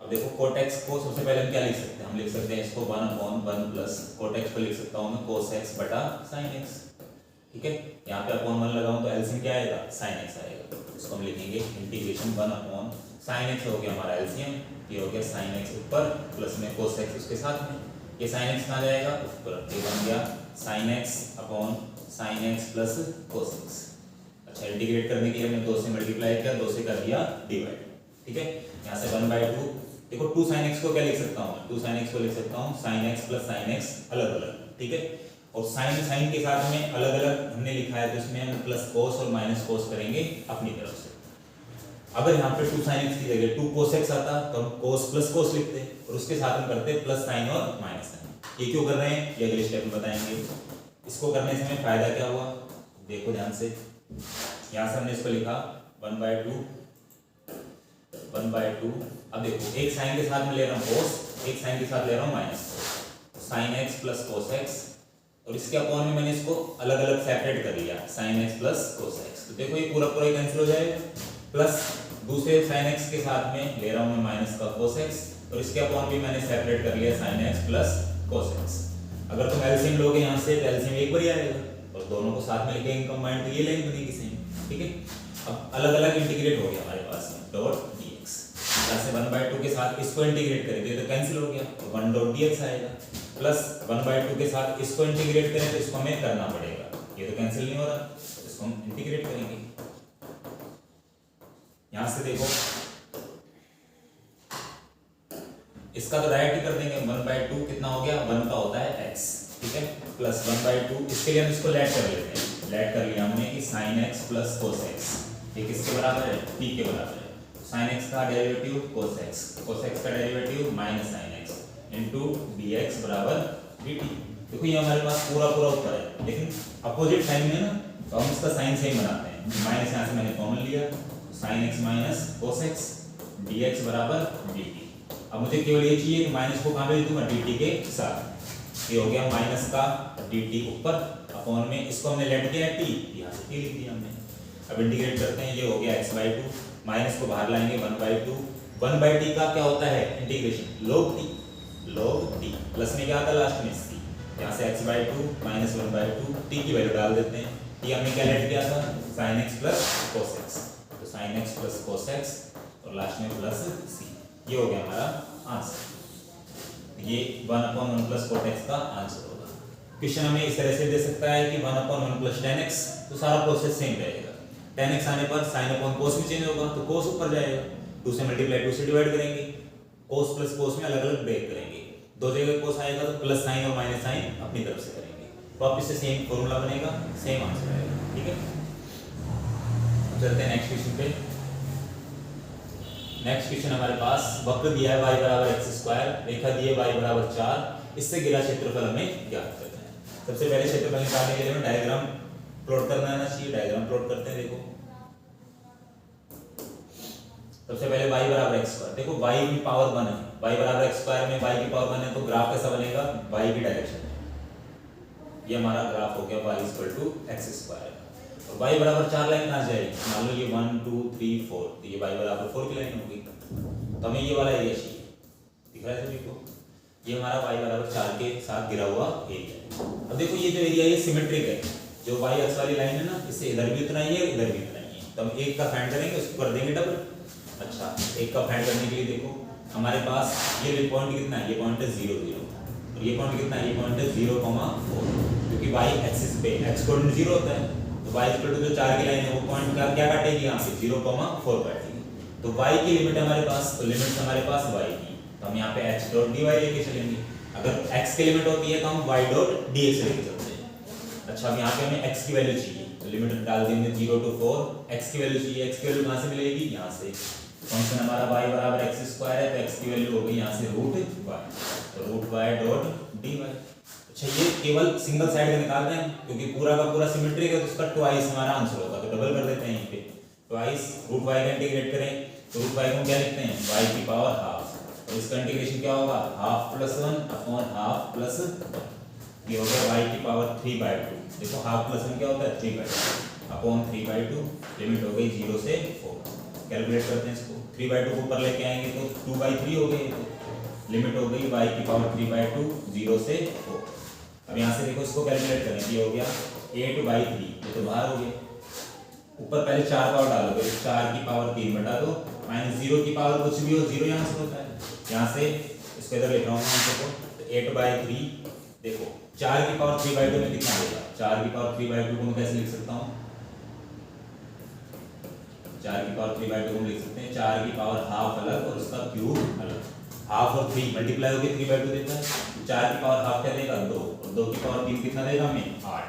अब देखो cot x को सबसे पहले हम क्या लिख सकते हैं, हम लिख सकते हैं इसको 1/1 प्लस cot x को लिख सकता हूँ मैं cos x बटा sin x, ठीक है। यहाँ पे अपॉन 1 लगाऊं तो एलसीएम क्या आएगा, sin x आएगा, इसको हम लिखेंगे इंटीग्रेशन 1/sin x हो गया हमारा एलसीएम, ये हो गया sin x ऊपर प्लस में cos x उसके साथ में, ये sin x कहाँ जाएगा ऊपर, ये बन गया sin x upon sin x plus cos x। अच्छा इंटीग्रेट करने के लिए हमने 2 से मल्टीप्लाई किया, 2 से कर दिया डिवाइड, ठीक है। यहाँ से 1/2 देखो 2 sin x को क्या लिख सकता हूँ, 2 sin x को लिख सकता हूँ sin x plus sin x अलग अलग, ठीक है। और साइन के साथ में अलग अलग हमने लिखा है तो इसमें हम प्लस कोस और माइनस कोस करेंगे अपनी तरफ से। अगर यहाँ पे 2 sin x की जगह 2 cos x आता तो हम cos प्लस कोस लिखते और उसके साथ हम करते प्लस साइन और माइनस साइन। ये क्यों कर रहे हैं ये अगले स्टेप में बताएंगे। इसको करने से हमें फायदा क्या हुआ देखो ध्यान से, यहाँ से हमने इसको लिखा 1/2 अब देखो एक साइन के साथ में ले रहा हूँ कोस, एक साइन के साथ ले रहा हूँ minus, sine x plus cos x और इसके अपॉन में मैंने इसको अलग अलग सेपरेट कर लिया sin x plus cos x। तो देखो ये पूरा पूरा कैंसिल हो जाएगा, प्लस दूसरे sin x के साथ में ले रहा हूँ मैं माइनस का cos x और इसके अपॉन भी मैंने सेपरेट कर लिया sin x plus cos x। अगर तुम एलसीएम लोगे यहाँ से तो एलसीएम एक बार ही आएगा और दोनों को साथ में लिखेंगे कंबाइंड तो ये लाइन बनेगी सेम, ठीक है। अब अलग अलग इंटीग्रेट हो गया हमारे पास में डॉट dx, यहाँ से 1/2 के साथ इसको इंटीग्रेट करेंगे तो कैंसिल हो गया और 1 डॉट dx आएगा, प्लस 1/2 के साथ इसको इंटीग्रेट करें तो इसको हमें करना पड़ेगा, ये तो कैंसिल नहीं हो रहा, इसको हम इंटीग्रेट करेंगे। यहां से देखो इसका तो डायरेक्ट ही कर देंगे, 1/2 कितना हो गया 1 का होता है x, ठीक है, प्लस 1/2 इसके लिए हम इसको लेट कर लेते हैं, लेट कर लिया हमने कि sin x plus cos x ये किसके बराबर है t के बराबर है। sin x का डेरिवेटिव cos x का derivative minus sin x into dx बराबर dt। देखो ये हमारे पास पूरा पूरा ऊपर है लेकिन अपोजिट साइन में ना तो हम इसका साइन सेम बनाते हैं, माइनस यहाँ से मैंने कॉमन लिया sin x minus cos x dx बराबर dt। अब मुझे केवल ये चाहिए कि माइनस को कहाँ पे दूंगा dt के साथ, ये हो गया माइनस का dt ऊपर अपॉन में इसको हमने लेट किया है t, यहाँ से t लिख दिया हमने। अब इंटीग्रेट करते हैं, ये हो गया x/2 माइनस को बाहर लाएंगे 1/2 1/t का क्या होता है इंटीग्रेशन log t प्लस में क्या आता है लास्ट में c, यहाँ से x/2 माइनस 1/2 t की वैल्यू डाल देते हैं, ये हमने क्या लेट किया था sin x plus cos x, तो sin x plus cos x और लास्ट में प्लस c, ये हो गया हमारा आंसर। ये 1/1 प्लस cot x का आंसर होगा। क्वेश्चन हमें इस तरह से दे सकता है कि 1/1 प्लस tan x, तो सारा प्रोसेस सेम रहेगा, tan x आने पर sin अपॉन cos भी चेंज होगा तो cos ऊपर जाएगा, 2 से मल्टीप्लाई 2 से डिवाइड करेंगे, cos प्लस cos में अलग अलग ब्रेक करेंगे, दो जगह cos आएगा तो प्लस साइन और माइनस साइन अपनी तरफ से करेंगे, वापस से सेम फॉर्मूला बनेगा, सेम आंसर आएगा, ठीक है। चलते हैं नेक्स्ट क्वेश्चन पे। नेक्स्ट क्वेश्चन हमारे पास वक्र दिया है y बराबर x², रेखा दी है y बराबर 4, इससे घिरा क्षेत्रफल हमें ज्ञात करना है। सबसे पहले क्षेत्रफल निकालने के लिए हमें डायग्राम प्लॉट करना आना चाहिए, डायग्राम प्लॉट करते हैं। देखो सबसे पहले y बराबर x², देखो y की पावर 1 है, y बराबर x² में y की पावर 1 है तो ग्राफ कैसा बनेगा y की डायरेक्शन में, ये हमारा ग्राफ हो गया y x²। और y बराबर 4 लाइन कहाँ जाएगी, मान लो ये 1 2 3 4 तो ये y बराबर 4 की लाइन होगी, तो हमें ये वाला एरिया चाहिए, दिख रहा है सभी को, ये हमारा y बराबर 4 के साथ गिरा हुआ एरिया है। अब देखो ये जो एरिया ये सिमेट्रिक है, जो y अक्ष वाली लाइन है ना इससे इधर भी उतना ही है इधर भी उतना ही है, तो हम एक का फाइंड करेंगे उसको कर देंगे डबल। अच्छा एक का फाइंड करने के लिए देखो हमारे पास ये पॉइंट कितना है, ये पॉइंट है 0 0 और ये पॉइंट कितना है, ये पॉइंट है 0,4, क्योंकि y एक्सिस पे x कोऑर्डिनेट 0 होता है तो y इक्वल टू जो 4 की लाइन है वो पॉइंट क्या काटेगी यहाँ से 0,4 काटेगी, तो y की लिमिट हमारे पास, तो लिमिट हमारे पास y की, तो हम यहाँ पे h डॉट dy लेके चलेंगे, अगर x की लिमिट होती है तो हम y डॉट dx लेके चलते हैं। अच्छा अब यहाँ पे हमें x की वैल्यू चाहिए तो लिमिट डाल देंगे 0 to 4, x की वैल्यू चाहिए, x की वैल्यू कहाँ से मिलेगी यहाँ से, फंक्शन हमारा y बराबर x² है तो x की वैल्यू हो गई यहाँ से √y, तो √y डॉट dy। अच्छा ये केवल सिंगल साइड का निकाल रहे हैं क्योंकि पूरा का पूरा सिमेट्रिक है तो इसका ट्वाइस हमारा आंसर होगा, तो डबल कर देते हैं यहीं पे, ट्वाइस √y का इंटीग्रेट करें तो √y को क्या लिखते हैं y की पावर हाफ, और इसका इंटीग्रेशन क्या होगा half plus 1 upon half plus 1, ये हो गया y की पावर 3/2, देखो हाफ प्लस 1 क्या होता है 3/2 अपॉन 3/2, लिमिट हो गई 0 से 4, कैलकुलेट करते हैं इसको, 3/2 को ऊपर लेके आएंगे तो 2/3 हो गई, तो लिमिट हो गई y की पावर 3/2 0 से 4। अब यहाँ से देखो इसको कैलकुलेट करें, ये हो गया 8/3, ये तो बाहर हो गया, ऊपर पहले 4 पावर डालोगे तो 4 की पावर 3 बटा दो माइनस 0 की पावर कुछ भी हो 0 यहाँ से होता है, यहाँ से इसको इधर लिख रहा हूँ आंसर को, तो 8/3 देखो 4 की पावर 3/2 में कितना होगा, 4 की पावर 3/2 को मैं कैसे लिख सकता हूँ 4 की पावर 3/2 हम लिख सकते हैं 4 की पावर हाफ अलग और उसका क्यूब अलग। हाफ और 3 मल्टीप्लाई होकर 3/2 देता है। 4 की पावर हाफ क्या देगा 2 और 2 की पावर 3 कितना देगा हमें 8।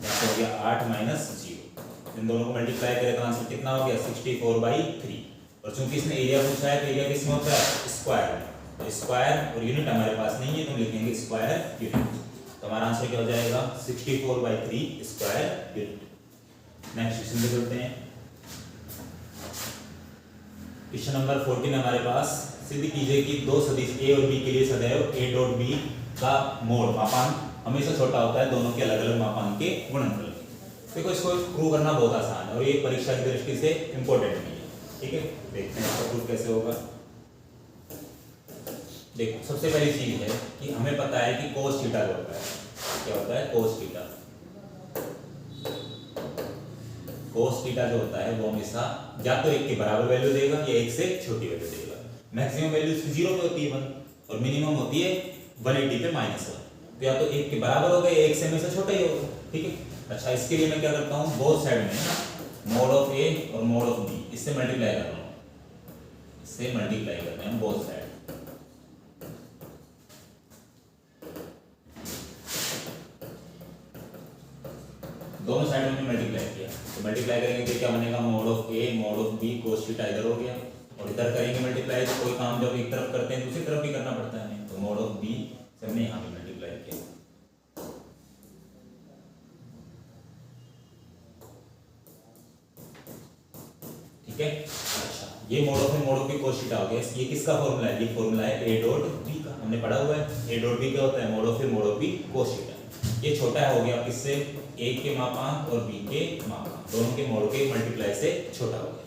ऐसा हो गया 8 माइनस 0। इन दोनों को मल्टीप्लाई करें तो आंसर कितना हो गया 64/3। और चूंकि इसने एरिया पूछा है तो एरिया किसमें होता है स्क्वायर में, तो स्क्वायर और यूनिट हमारे पास नहीं है तो हम लिखेंगे स्क्वायर यूनिट। तो हमारा आंसर क्या हो जाएगा 64/3 स्क्वायर यूनिट। नेक्स्ट क्वेश्चन पे चलते हैं। क्वेश्चन नंबर 14 हमारे पास। सिद्ध कीजिए कि दो सदिश a और b के लिए सदैव a डॉट b का मोड मापांक हमेशा छोटा होता है दोनों के अलग अलग मापांक के गुणनफल। देखो इसको प्रूव करना बहुत आसान है और ये परीक्षा की दृष्टि से इंपॉर्टेंट भी है। ठीक है, देखते हैं इसका प्रूफ कैसे होगा। देखो सबसे पहली चीज है कि हमें पता है कि कोस थीटा जो होता है क्या होता है कोस थीटा। कोस थीटा जो होता है वो हमेशा या तो 1 के बराबर वैल्यू देगा या 1 से छोटी वैल्यू देगा। मैक्सिमम वैल्यू इसकी 0 पे होती है 1 और मिनिमम होती है 180 पे -1। तो या तो 1 के बराबर होगा या 1 से हमेशा छोटा ही होगा। ठीक है, अच्छा इसके लिए मैं क्या करता हूँ बोथ साइड में मोड ऑफ a और मोड ऑफ b इससे मल्टीप्लाई कर रहा हूँ, इससे मल्टीप्लाई कर रहे हैं बोथ साइड। दोनों साइड में मल्टीप्लाई किया तो मल्टीप्लाई करेंगे तो क्या बनेगा mode of a mode of b cos theta इधर हो गया और इधर करेंगे मल्टीप्लाई। तो कोई काम जब एक तरफ करते हैं दूसरी तरफ भी करना पड़ता है हमें, तो मोड ऑफ b से हमने यहाँ पे मल्टीप्लाई किया। ठीक है, अच्छा ये mode of b cos theta हो गया। ये किसका फॉर्मूला है, ये फॉर्मूला है a डॉट b का, हमने पढ़ा हुआ है। a डॉट b क्या होता है mode of b cos theta. ये छोटा हो गया किससे a के मापांक और b के मापांक दोनों के मोड के मल्टीप्लाई से छोटा हो गया।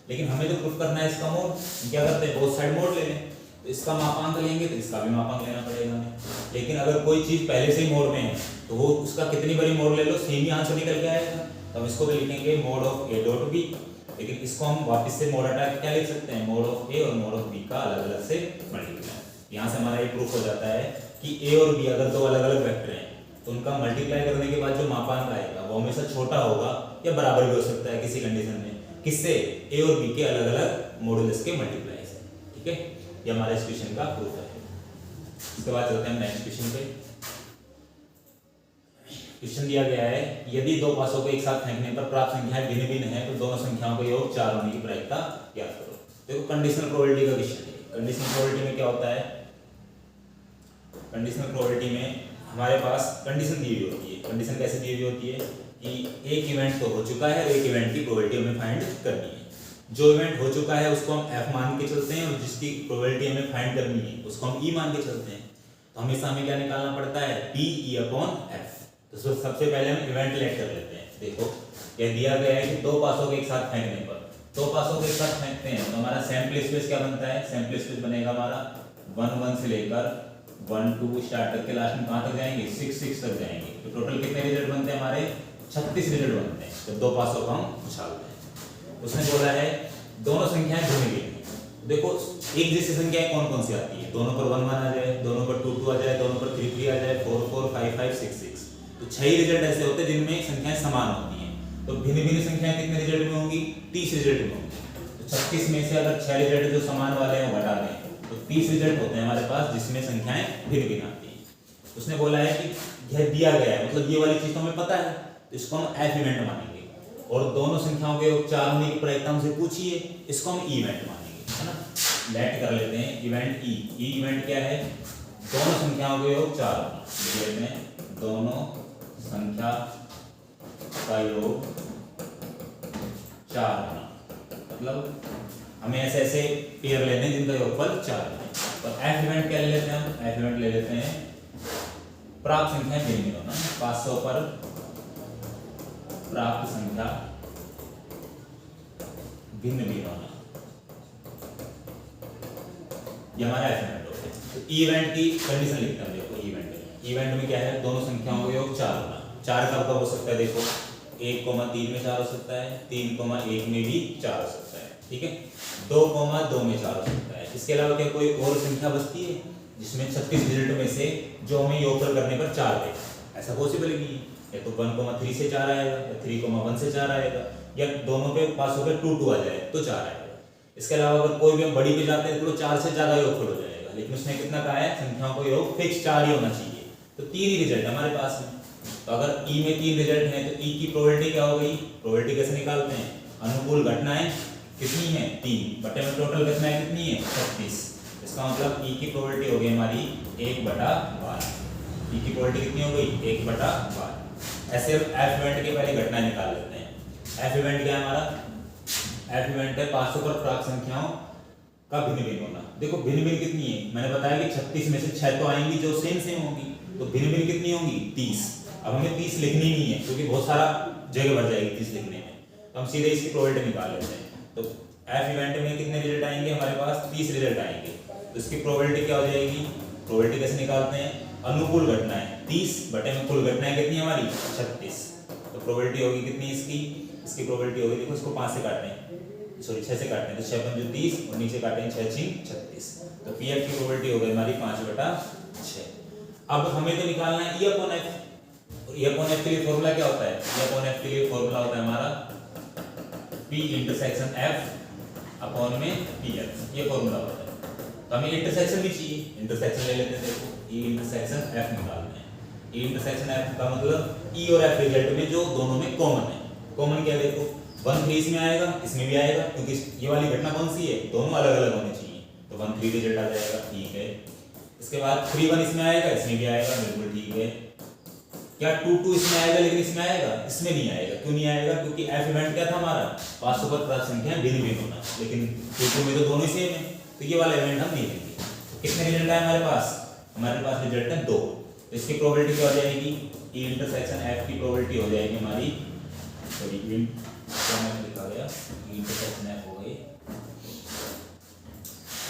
लेकिन हमें तो प्रूफ करना है इसका मोड, क्या करते हैं बोथ साइड मोड ले लें। तो इसका मापांक लेंगे तो इसका भी मापांक लेना पड़ेगा हमें। लेकिन अगर कोई चीज पहले से ही मोड में है तो वो उसका कितनी बड़ी मोड ले लो सेम ही आंसर निकल के आएगा। तो हम इसको भी लिखेंगे mode of a dot b। लेकिन इसको हम वापस से मोड हटा के क्या लिख सकते हैं मोड ऑफ a और मोड ऑफ b का अलग अलग से मल्टीप्लाई। यहाँ से हमारा ये प्रूफ हो जाता है कि a और b अगर दो अलग अलग वेक्टर हैं तो उनका मल्टीप्लाई करने के बाद जो मापांक आएगा वो हमेशा छोटा होगा या बराबर भी हो सकता है किसी कंडीशन में, किससे a और b के अलग अलग मॉडुलस के मल्टीप्लाई से। ठीक है, ये हमारा इस क्वेश्चन का प्रूफ है। इसके बाद चलते हैं नेक्स्ट क्वेश्चन पे। क्वेश्चन दिया गया है यदि दो पासों को एक साथ फेंकने पर प्राप्त संख्याएं भिन्न भिन्न है तो दोनों संख्याओं का योग 4 होने की प्रायिकता ज्ञात करो। देखो कंडीशनल प्रोबेबिलिटी का क्वेश्चन है। कंडीशनल प्रोबेबिलिटी में क्या होता है, कंडीशनल प्रोबेबिलिटी में हमारे पास कंडीशन दी हुई होती है। कंडीशन कैसे दी हुई होती है कि एक इवेंट तो हो चुका है और एक इवेंट की प्रोबेबिलिटी हमें फाइंड करनी है। जो इवेंट हो चुका है उसको हम f मान के चलते हैं और जिसकी प्रोबेबिलिटी हमें फाइंड करनी है उसको हम e मान के चलते हैं। तो हमेशा हमें क्या निकालना पड़ता है PE/F। तो सबसे पहले हम इवेंट लेट कर लेते हैं। देखो यह दिया गया है कि दो पासों को एक साथ फेंकने पर, दो पासों को एक साथ फेंकते हैं तो हमारा सैंपल स्पेस क्या बनता है, सैंपल स्पेस बनेगा हमारा 1 1 से लेकर 1 2 स्टार्ट करके लास्ट में कहां तक जाएंगे 6 6 तक जाएंगे। तो टोटल कितने रिजल्ट बनते हैं हमारे 36 रिजल्ट बनते हैं जब दो पासों को हम उछालते हैं। उसने बोला है दोनों संख्याएं भिन्न भिन्न हैं। देखो एक जैसी संख्याएं कौन कौन सी आती है, दोनों पर 1 1 आ जाए, दोनों पर 2 2 आ जाए, दोनों पर 3 3 आ जाए, 4 4 5 5 6 6। तो 6 रिजल्ट ऐसे होते हैं जिनमें संख्याएं समान होती हैं। तो भिन्न भिन्न संख्याएं कितने रिजल्ट में होंगी 30 रिजल्ट में होंगी। तो 36 में से अगर 6 रिजल्ट जो समान वाले हैं घटा दें तो 30 रिजल्ट होते हैं हमारे पास जिसमें संख्याएं भिन्न भिन्न आती हैं। उसने बोला है कि यह दिया गया है मतलब ये वाली चीज तो हमें पता है तो इसको हम एफ इवेंट मानेंगे और दोनों संख्याओं के योग 4 होने की प्रायिकता हमसे पूछी है इसको हम ई इवेंट मानेंगे, है ना। लेट कर लेते हैं इवेंट ई इवेंट क्या है दोनों संख्याओं के योग 4 होना। लेते हैं दोनों संख्या का योग 4 होना मतलब हमें ऐसे ऐसे पेयर लेने हैं जिनका योगफल 4 है। तो एफ इवेंट क्या ले लेते हैं हम, एफ इवेंट ले लेते हैं प्राप्त संख्या भिन्न भिन्न होना। 500 पर प्राप्त संख्या भिन्न भिन्न होना ये हमारा एफ इवेंट होता है। तो इवेंट की कंडीशन लिखते हैं। देखो इवेंट में क्या है दोनों संख्याओं का योग 4 होना। 4 कब कब हो सकता है, देखो 1,3 में 4 हो सकता है, 3,1 में भी 4 हो सकता है, ठीक है, 2,2 में 4 हो सकता है। इसके अलावा क्या कोई और संख्या बचती है जिसमें 36 रिजल्ट में से जो हमें योगफल करने पर 4 देगा, ऐसा पॉसिबल नहीं है। या तो 1,3 से 4 आएगा या 3,1 से 4 आएगा या दोनों पे पास होकर 2 2 आ जाए तो 4 आएगा। इसके अलावा अगर कोई भी हम बड़ी पे जाते हैं तो 4 से ज्यादा योगफल हो जाएगा, लेकिन उसने कितना कहा है, संख्याओं को योग फिक्स 4 ही होना चाहिए। तो 3 ही रिजल्ट हमारे पास में। तो अगर ई में 3 रिजल्ट हैं तो ई की प्रोबेबिलिटी क्या हो गई, प्रोबेबिलिटी कैसे निकालते हैं, अनुकूल घटनाएं कितनी है 3 बटे में टोटल घटनाएं कितनी है 36। इसका मतलब ई की प्रोबेबिलिटी हो गई हमारी 1/12। ई की प्रोबेबिलिटी कितनी हो गई 1/12। ऐसे हम एफ इवेंट के पहले घटना निकाल लेते हैं। एफ इवेंट क्या है हमारा, एफ इवेंट है 500 पर प्राप्त संख्याओं का भिन्न भिन्न होना। देखो भिन्न भिन्न कितनी है, मैंने बताया कि 36 में से 6 तो आएंगी जो सेम सेम होंगी, तो भिन्न भिन्न कितनी होंगी 30। अब हमें 30 लिखनी नहीं है क्योंकि बहुत सारा जगह भर जाएगी 30 लिखने में, तो हम सीधे इसकी प्रोबेबिलिटी निकाल लेते हैं। तो एफ इवेंट में कितने रिजल्ट आएंगे हमारे पास 30 रिजल्ट आएंगे, तो इसकी प्रोबेबिलिटी क्या हो जाएगी, प्रोबेबिलिटी कैसे निकालते हैं, अनुकूल घटनाएं 30 बटे में कुल घटनाएं कितनी हमारी 36। तो प्रोबेबिलिटी होगी कितनी इसकी प्रोबेबिलिटी होगी, देखो इसको 5 से काटते हैं, सॉरी 6 से काटते हैं, तो 6 पंजे 30 और नीचे काटेंगे 6 6 36। तो पीएफ की प्रोबेबिलिटी हो गई हमारी 5/6। अब हमें तो निकालना है ई अपॉन एफ, और ई अपॉन एफ के लिए फॉर्मूला क्या होता है, ई अपॉन एफ के लिए फॉर्मूला होता है हमारा पी इंटरसेक्शन एफ अपॉन में पीएफ, ये फॉर्मूला होता है। तो हमें इंटरसेक्शन भी चाहिए, इंटरसेक्शन ले लेते हैं। देखो ई इंटरसेक्शन एफ निकालना है। ई इंटरसेक्शन एफ का मतलब ई और एफ रिजल्ट में जो दोनों में कॉमन है, कॉमन क्या है, देखो 1 3 इसमें आएगा, इसमें भी आएगा, क्योंकि ये वाली घटना कौन सी है, दोनों अलग अलग होनी चाहिए, तो 1 3 रिजल्ट आ जाएगा, ठीक है। इसके बाद 3 1 इसमें आएगा, इसमें भी आएगा, बिल्कुल ठीक है। क्या 2 2 इसमें आएगा लेकिन इसमें आएगा, इसमें नहीं आएगा, क्यों नहीं आएगा, क्योंकि एफ इवेंट क्या था हमारा 500 पर प्राप्त संख्या भिन्न भिन्न होना, लेकिन 2 2 में तो दोनों ही सेम है, तो ये वाला इवेंट हम नहीं लेंगे। तो कितने रिजल्ट है हमारे पास रिजल्ट है 2। तो इसकी प्रोबेबिलिटी क्या हो जाएगी, ई इंटरसेक्शन एफ की प्रोबेबिलिटी हो जाएगी हमारी, सॉरी लिखा गया इंटरसेक्शन एफ हो गई,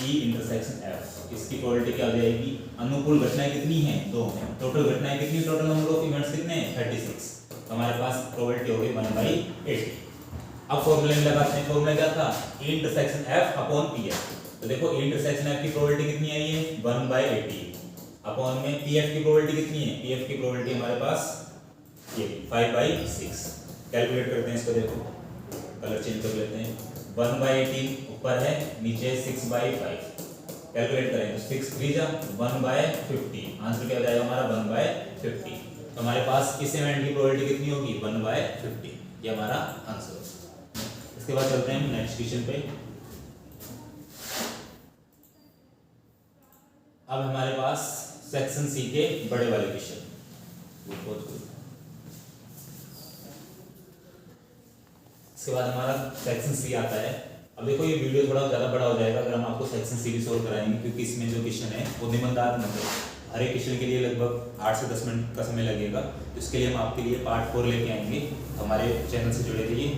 ई इंटरसेक्शन एफ, इसकी प्रोबेबिलिटी क्या हो जाएगी, अनुकूल घटनाएं कितनी हैं 2 हैं, टोटल घटनाएं कितनी, टोटल नंबर ऑफ इवेंट्स कितने हैं 36। तो हमारे पास प्रोबेबिलिटी हो गई 1/80। अब फॉर्मूले में लगाते हैं, फॉर्मूला क्या था, E intersection F upon PF. तो देखो ई इंटरसेक्शन एफ की प्रोबेबिलिटी कितनी आई है 1/80 अपॉन में पीएफ की प्रोबेबिलिटी कितनी है, पीएफ की प्रोबेबिलिटी हमारे पास ये 5/6। कैलकुलेट करते हैं इसको, देखो कलर चेंज कर लेते हैं, 1/18 ऊपर है, नीचे 6/5। कैलकुलेट करें तो 6 3 जा 1/50, आंसर क्या हो जाएगा हमारा 1/50। तो हमारे पास इस इवेंट की प्रोबेबिलिटी कितनी होगी 1/50, ये हमारा आंसर है। इसके बाद चलते हैं नेक्स्ट क्वेश्चन पे। अब हमारे पास सेक्शन सी के बड़े वाले क्वेश्चन, इसके बाद हमारा सेक्शन सी आता है। अब देखो ये वीडियो थोड़ा ज़्यादा बड़ा हो जाएगा अगर हम आपको सेक्शन सी भी सोल्व कराएंगे, क्योंकि इसमें जो क्वेश्चन है वो निबंधात्मक है, हर एक क्वेश्चन के लिए लगभग 8 से 10 मिनट का समय लगेगा। तो इसके लिए हम आपके लिए पार्ट 4 लेके आएंगे। हमारे चैनल से जुड़े रहिए।